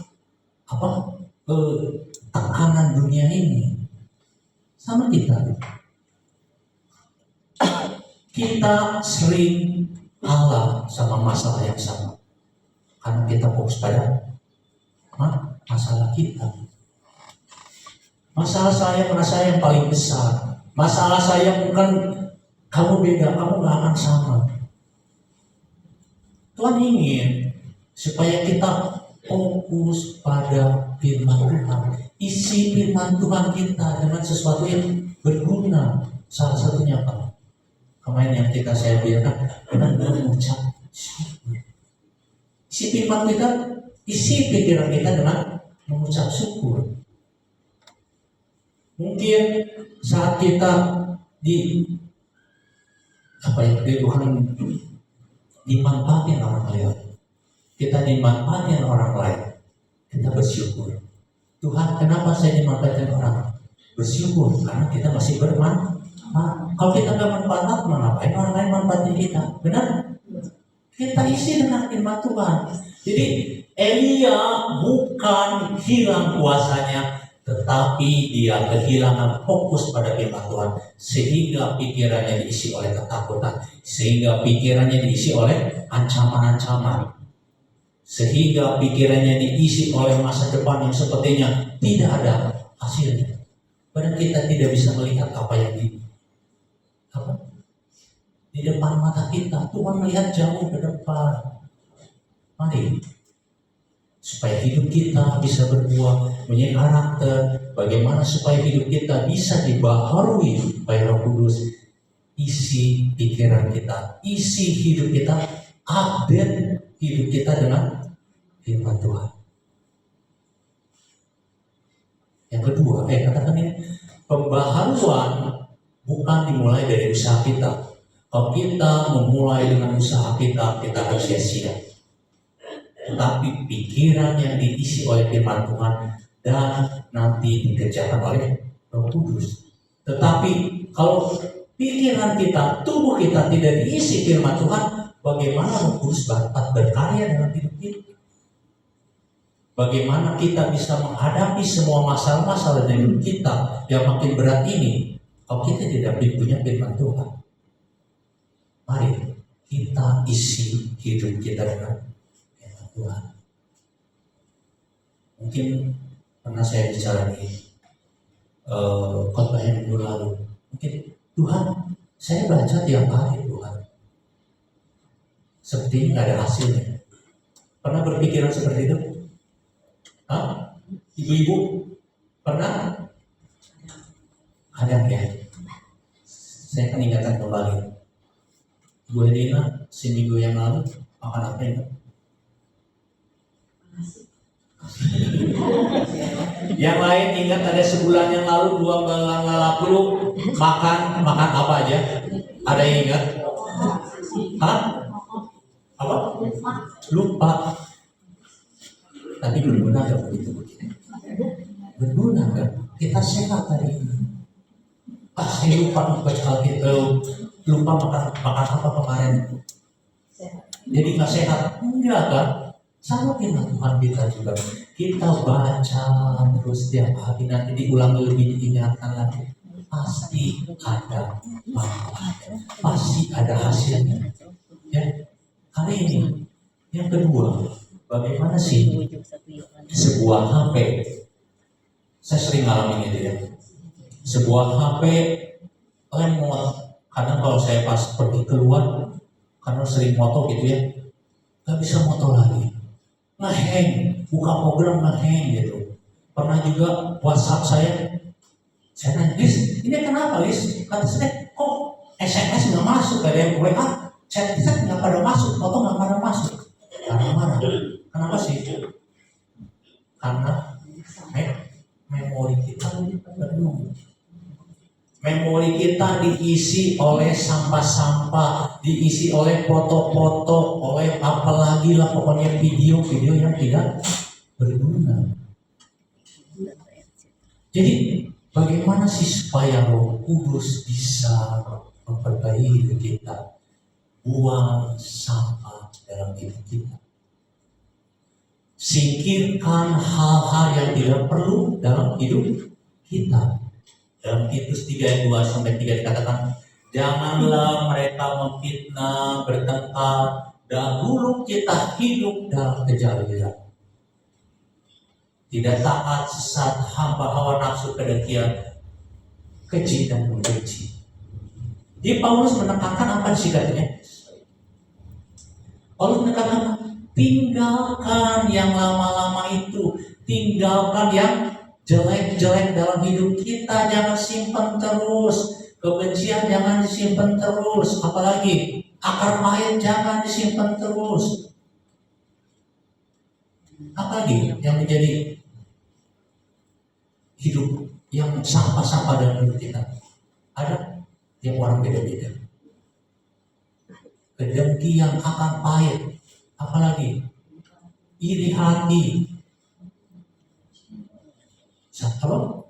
tekanan dunia ini. Sama kita. Kita sering kalah sama masalah yang sama. Karena kita fokus pada masalah kita. Masalah saya merasa yang paling besar. Masalah saya bukan kamu beda, kamu gak akan sama. Tuhan ingin supaya kita fokus pada firman Tuhan. Isi firman Tuhan kita dengan sesuatu yang berguna. Salah satunya apa? Kemarin yang saya bilang dengan mengucap syukur. Isi firman kita, isi pikiran kita dengan mengucap syukur. Mungkin saat kita dimanfaatin orang lain, kita dimanfaatin orang lain, kita bersyukur. Tuhan, kenapa saya dimanfaatkan orang? Bersyukur karena kita masih bermanfaat. Kalau kita nggak manfaat, ngapain orang lain manfaatin kita? Benar? Kita isi dengan firman Tuhan. Jadi Elia bukan hilang kuasanya, tetapi dia kehilangan fokus pada firman Tuhan, sehingga pikirannya diisi oleh ketakutan, sehingga pikirannya diisi oleh ancaman-ancaman, sehingga pikirannya diisi oleh masa depan yang sepertinya tidak ada hasilnya. Padahal kita tidak bisa melihat apa yang di depan mata kita. Tuhan melihat jauh ke depan. Mari, supaya hidup kita bisa berbuah, menjadi karakter, bagaimana supaya hidup kita bisa dibaharui oleh Roh Kudus. Isi pikiran kita, isi hidup kita, update hidup kita dengan firman Tuhan. Yang kedua, katakan ini, pembaharuan bukan dimulai dari usaha kita. Kalau kita memulai dengan usaha kita, kita harus sia-sia. Tetapi pikiran yang diisi oleh firman Tuhan dan nanti dikerjakan oleh Roh Kudus. Tetapi kalau pikiran kita, tubuh kita tidak diisi firman Tuhan, bagaimana Roh Kudus dapat berkarya dalam hidup kita? bagaimana kita bisa menghadapi semua masalah-masalah dalam hidup kita yang makin berat ini kalau kita tidak punya firman Tuhan. Mari kita isi hidup kita dengan firman Tuhan. Mungkin pernah saya bicara di khotbah yang minggu lalu. Mungkin Tuhan, saya baca tiap hari Tuhan. Seperti ini nggak ada hasilnya. Pernah berpikiran seperti itu? Hah? Ibu-ibu pernah? Ada ya? Saya kan ingatkan kembali. Bu Edina seminggu yang lalu makan apa ya? Yang lain ingat ada sebulan yang lalu 2 bulan lalu makan apa aja? Ada yang ingat? Hah? Apa? Lupa. Tapi berguna ya begitu. Berguna kan? Kita sehat hari ini. Saya lupa baca Alkitab, lupa makan apa kemarin. Jadi nggak sehat? Enggak kan? Sama firman Tuhan kita juga. Kita baca terus setiap hari, nanti diulang lebih diingatkan lagi. Pasti ada manfaat, pasti ada hasilnya. Ya, hari ini yang kedua, bagaimana sih sebuah HP? Saya sering ngalamin itu ya. Sebuah HP lemot. Kadang kalau saya pas pergi keluar, karena sering moto gitu ya, nggak bisa moto lagi. Ngeheng, buka program ngeheng gitu. Pernah juga WhatsApp saya nanya, Lis, ini kenapa Lis? Kata saya, kok SMS nggak masuk, ada yang WA, chat nggak pada masuk, foto nggak pada masuk. Karena mana? Kenapa sih? Karena memori kita penuh. Memori kita diisi oleh sampah-sampah, diisi oleh foto-foto, oleh apalagi lah pokoknya video-video yang tidak berguna. Jadi bagaimana sih supaya Roh Kudus bisa memperbaiki hidup kita? Buang sampah dalam hidup kita. Singkirkan hal-hal yang tidak perlu dalam hidup kita. Dalam Titus 3 ayat 2-3 dikatakan, janganlah mereka memfitnah, bertengkar, dahulu kita hidup dalam kejahilian. Tidak taat, sesat, hamba hawa nafsu, kedengkian, keji dan membenci. Jadi Paulus menekankan apa sih katanya? Paulus menekankan tinggalkan yang lama-lama itu, tinggalkan yang jelek-jelek dalam hidup kita, jangan simpan terus. Kebencian jangan disimpan terus. Apalagi akar pahit jangan disimpan terus. Apalagi yang menjadi hidup yang sampah-sampah dalam hidup kita. Ada yang orang beda-beda. Kedengkian, akar pahit. Apalagi iri hati. Satu,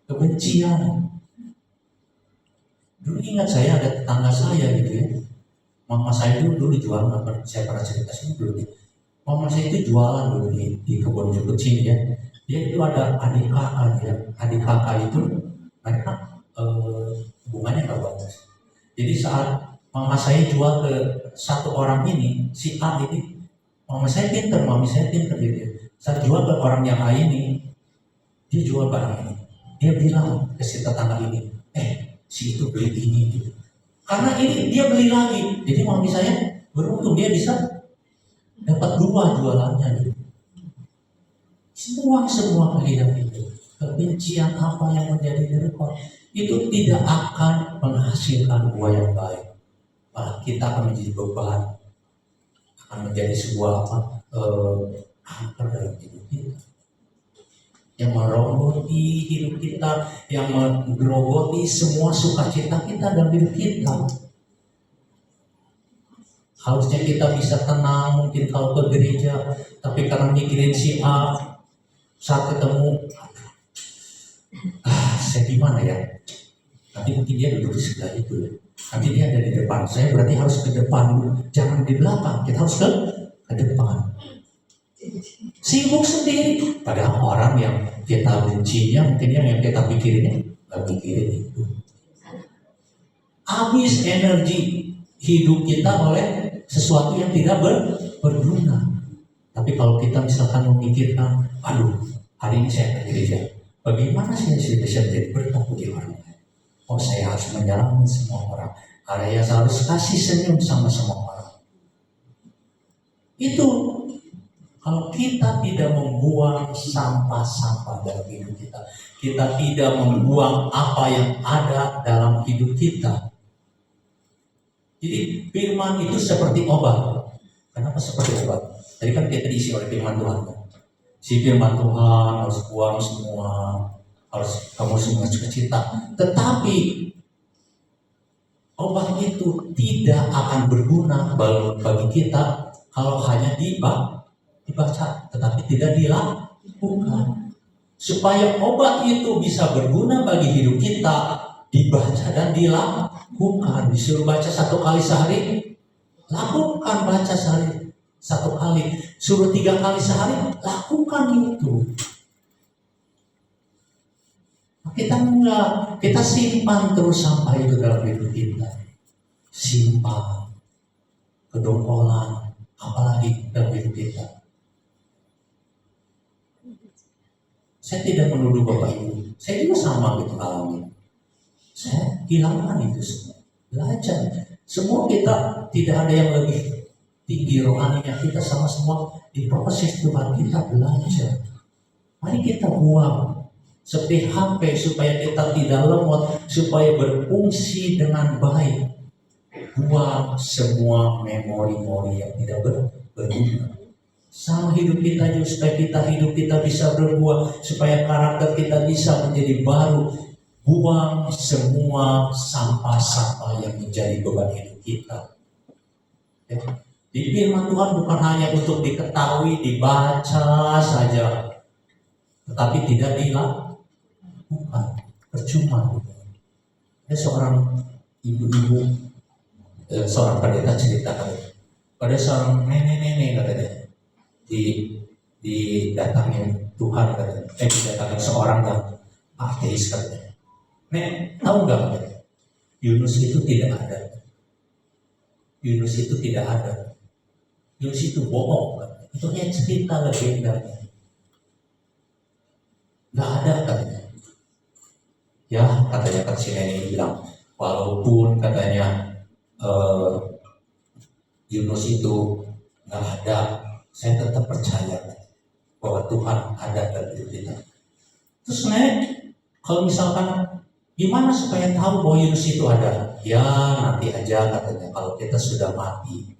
kebencian. Dulu ingat saya ada tetangga saya gitu ya. Mama saya dulu jualan, saya pernah cerita sini dulu. Mama saya itu jualan dulu di kebun jeruk sini ya. Dia itu ada adik kakak ya. Adik kakak itu mereka hubungannya nggak bagus. Jadi saat mama saya jual ke satu orang ini, si A ini, mama saya pinter gitu. Saat jual ke orang yang lain ini, dia jual barang ini. Dia bilang ke si tetangga ini, si itu beli ini gitu. Karena ini dia beli lagi. Jadi mami saya beruntung dia bisa dapat 2 jualannya gitu. Semua kehidupan itu. Kebencian apa yang menjadi rekod itu tidak akan menghasilkan buah yang baik. Malah kita akan menjadi beban, akan menjadi sebuah hamper dalam hidup kita. Yang meroboti hidup kita, yang meroboti semua sukacita kita dalam hidup kita. Harusnya kita bisa tenang mungkin kalau ke gereja, tapi karena mikirin si A, saat ketemu, saya gimana ya? Nanti mungkin dia duduk di sebelah itu ya. Nanti dia ada di depan, saya berarti harus ke depan dulu, jangan di belakang, kita harus ke depan. Sibuk sendiri. Padahal orang yang kita bencinya, mungkin yang kita pikirinnya, nggak pikirin itu. Habis energi hidup kita oleh sesuatu yang tidak berguna. Tapi kalau kita misalkan memikirkan, aduh, hari ini saya ke gereja, bagaimana sih saya bisa menjadi berkat bagi orang lain? Oh, saya harus menyalami semua orang. Saya harus kasih senyum sama semua orang. Itu kalau kita tidak membuang sampah-sampah dalam hidup kita, kita tidak membuang apa yang ada dalam hidup kita. Jadi firman itu seperti obat. Kenapa seperti obat? Tadi kan kita diisi oleh firman Tuhan. Si firman Tuhan harus buang semua, harus kamu semua cita. Tetapi obat itu tidak akan berguna bagi kita kalau hanya dibaca, tetapi tidak dilakukan. Supaya obat itu bisa berguna bagi hidup kita, dibaca dan dilakukan. Disuruh baca 1 kali sehari, lakukan baca sehari 1 kali. Suruh 3 kali sehari, lakukan itu. Kita enggak, kita simpan terus sampah itu dalam hidup kita. Simpan, kedongkolan, apalagi dalam hidup kita. Saya tidak menuduh Bapak Ibu, saya juga sama gitu alami. Saya hilangkan itu semua. Belajar. Semua kita tidak ada yang lebih tinggi rohaninya. Kita sama semua di proses Tuhan kita belajar. Mari kita buang seperti HP supaya kita tidak lemot, supaya berfungsi dengan baik. Buang semua memori-memori yang tidak berguna. Sama hidup kita juga supaya hidup kita bisa berbuah, supaya karakter kita bisa menjadi baru. Buang semua sampah-sampah yang menjadi beban hidup kita. Ya. Di firman Tuhan bukan hanya untuk diketahui, dibaca saja, tetapi tidak dilakukan. Percuma. Ada seorang ibu-ibu, seorang pendeta ceritakan, pada seorang nenek-nenek katanya, didatangin Tuhan katanya, didatangin seorang yang ateis katanya. Nek, tahu nggak? Yunus itu tidak ada. Yunus itu tidak ada. Yunus itu bohong. Itu hanya cerita legendanya. Nggak ada katanya. Ya, katanya kan si nenek bilang, walaupun katanya Yunus itu nggak ada, saya tetap percaya bahwa Tuhan ada dalam hidup kita. Terus nek, kalau misalkan gimana supaya tahu bahwa Yunus itu ada? Ya nanti aja katanya, kalau kita sudah mati.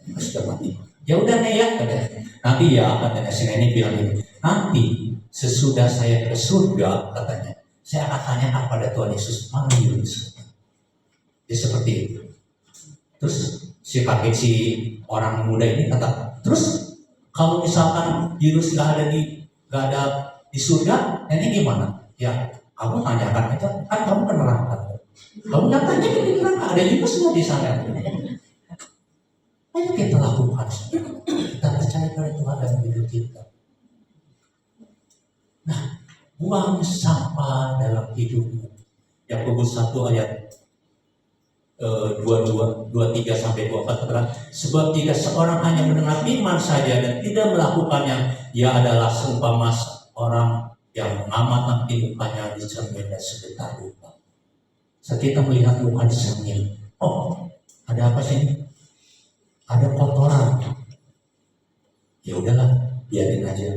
Kita sudah mati. Ya udah nih ya katanya. Nanti ya katanya si nenek bilang ini. Nanti sesudah saya ke surga katanya, saya akan tanyakan pada Tuhan Yesus, mana Yunus? Ya seperti itu. Terus si orang muda ini kata, terus kalau misalkan Yunus nggak ada di surga, nenek gimana? Ya kamu tanyakan aja, kan kamu ke neraka. Kamu tanya di neraka, ada Yunus nggak di sana? Ayo kita lakukan. Kita percaya pada Tuhan dalam hidup kita. Nah, buang sampah dalam hidupmu. Yakobus 1 ayat 23 sampai 24 katakan, sebab jika seorang hanya mendengar firman saja dan tidak melakukannya, ia adalah seumpama orang yang mengamati mukanya di cermin dan sebentar lupa. Saat kita melihat muka di cermin, oh ada apa sih? Ada kotoran. Ya udahlah, biarin aja.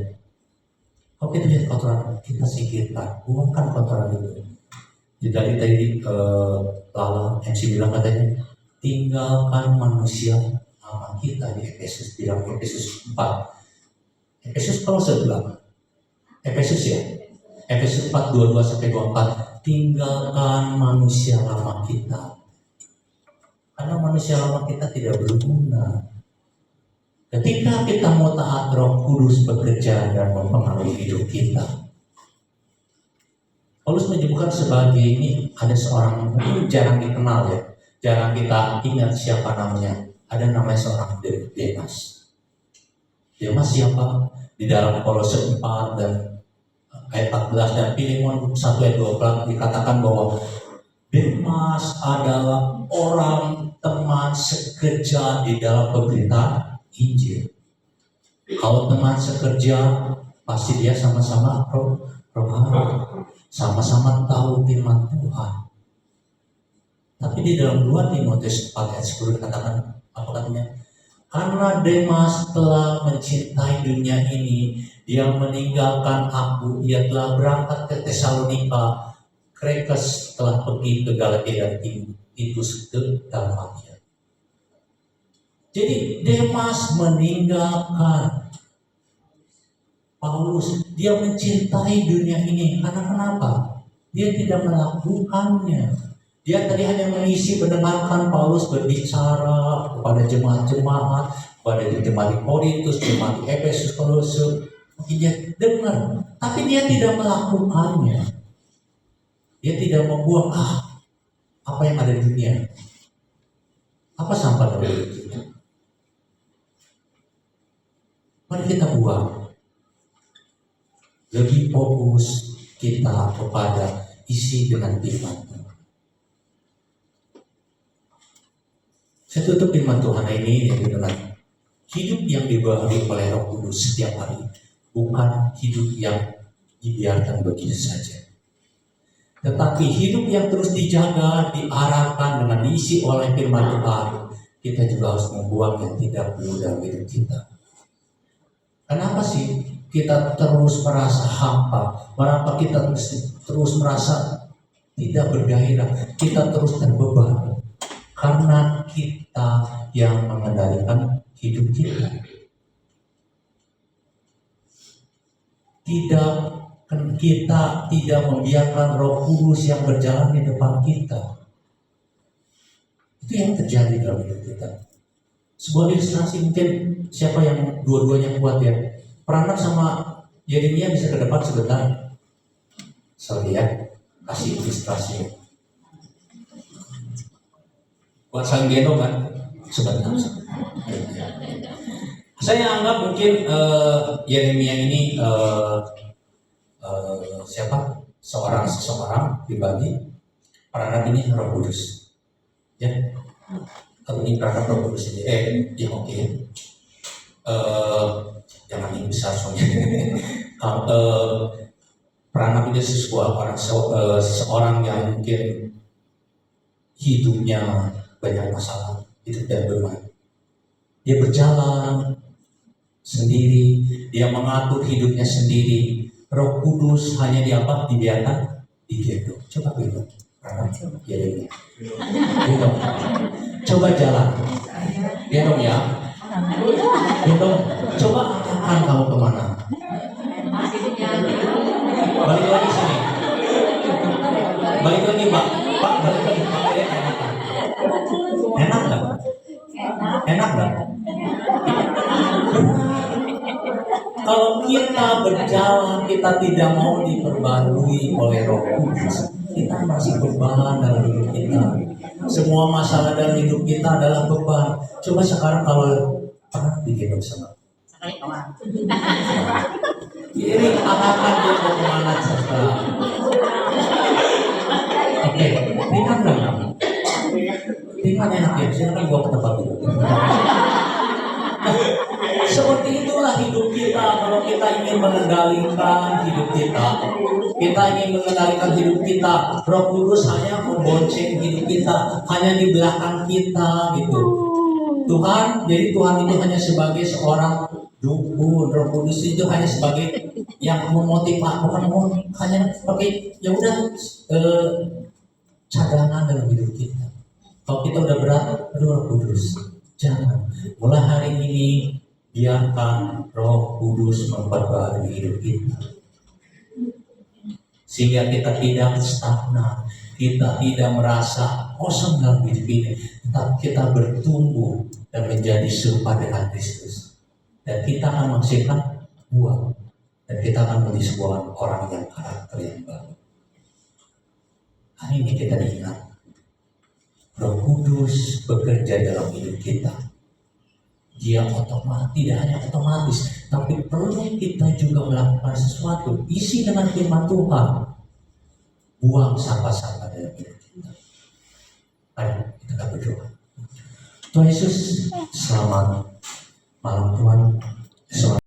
Kalau kita lihat kotoran, kita singkirkan, buangkan kotoran itu. Jadi tadi Lala MC bilang katanya, tinggalkan manusia lama kita di Efesus, bilang Efesus 4. Efesus kalau saya bilang Efesus ya, Efesus 4 22 sampai 24, tinggalkan manusia lama kita. Karena manusia lama kita tidak berguna. Ketika kita mau taat, Roh Kudus bekerja dan mempengaruhi hidup kita. Paulus menyebutkan sebagai ini, ada seorang mungkin jarang dikenal ya, jarang kita ingat siapa namanya. Ada namanya seorang Demas. Demas siapa? Di dalam Kolose 4 dan ayat 14 dan Filemon 1 ayat 12 dikatakan bahwa Demas adalah orang teman sekerja di dalam pemberitaan Injil. Kalau teman sekerja, pasti dia sama-sama rohani, sama-sama tahu firman Tuhan. Tapi di dalam 2 Timotius 4 ayat 10 dikatakan, apa katanya? Karena Demas telah mencintai dunia ini, dia meninggalkan aku, ia telah berangkat ke Tesalonika, Krekes telah pergi ke Galatia dan Titus ke Dalmatia. Jadi Demas meninggalkan Paulus, dia mencintai dunia ini. Karena kenapa? Dia tidak melakukannya. Dia tadi hanya mengisi mendengarkan Paulus berbicara kepada jemaat-jemaat, kepada jemaat di Korintus, jemaat di Efesus, Kolose. Mungkin dia dengar, tapi dia tidak melakukannya. Dia tidak membuang apa yang ada di dunia. Apa sampah dari kita? Mari kita buang. Lebih fokus kita kepada isi dengan firman Tuhan. Saya tutup firman Tuhan ini dengan hidup yang dibaharui oleh Roh Kudus setiap hari, bukan hidup yang dibiarkan begitu saja. Tetapi hidup yang terus dijaga, diarahkan dengan diisi oleh firman Tuhan. Kita juga harus membuang yang tidak perlu dalam hidup kita. Kenapa sih kita terus merasa hampa? Kenapa kita terus merasa tidak bergairah? Kita terus terbeban. Karena kita yang mengendalikan hidup kita. Kita tidak membiarkan Roh Kudus yang berjalan di depan kita. Itu yang terjadi dalam hidup kita. Sebuah ilustrasi, mungkin siapa yang dua-duanya kuat ya. Peranak sama Yeremia bisa ke depan sebentar. Sorry ya, kasih ilustrasi. Buat saling gendong kan? Sebentar. Saya anggap mungkin Yeremia ini siapa? Seseorang pribadi. Peranak ini Roh Kudus. Ya. Atau ini peranak Roh Kudus ini. Ya oke. Jangan yang besar soalnya. Peranak ini seseorang yang mungkin hidupnya banyak masalah, hidup dan bermain. Dia berjalan sendiri, dia mengatur hidupnya sendiri. Roh Kudus hanya dibiarkan digendong. Coba gendong, Yeremia. Gendong. Coba jalan, gendong ya. Gendong. Coba arahkan kamu kemana? Balik lagi sini. Balik lagi Pak. Pak balik lagi. Enak nggak? Enak nggak? Kalau kita berjalan, kita tidak mau diperbarui oleh Roh Kudus, kita masih beban dalam hidup kita. Semua masalah dalam hidup kita adalah beban. Coba sekarang kalau pernah digendong sama ini akan dia mau kemana saja. Oke, ringan nggak kamu? Ringan enak ya, silakan bawa ke tempat itu. Seperti itulah hidup kita. Kalau kita ingin mengendalikan hidup kita, Roh Kudus hanya membonceng hidup kita, hanya di belakang kita gitu. Tuhan itu hanya sebagai seorang dukun. Roh Kudus itu hanya sebagai yang memotivasi, hanya sebagai ya udah cadangan dalam hidup kita. Kalau kita udah berat, Roh Kudus jangan. Mulai hari ini biarkan Roh Kudus memperbarui hidup kita, sehingga kita tidak stagnan, kita tidak merasa kosong dalam hidup ini, tetapi kita bertumbuh dan menjadi serupa dengan Kristus, dan kita akan menghasilkan buah, dan kita akan menjadi sebuah orang yang karakter yang baru. Hari ini kita ingat Roh Kudus bekerja dalam hidup kita. dia otomatis, tidak hanya otomatis, tapi perlu kita juga melakukan sesuatu. Isi dengan firman Tuhan. Buang sampah-sampah dalam hidup kita. Ayo kita berdoa. Tuhan Yesus, selamat malam Tuhan. Selamat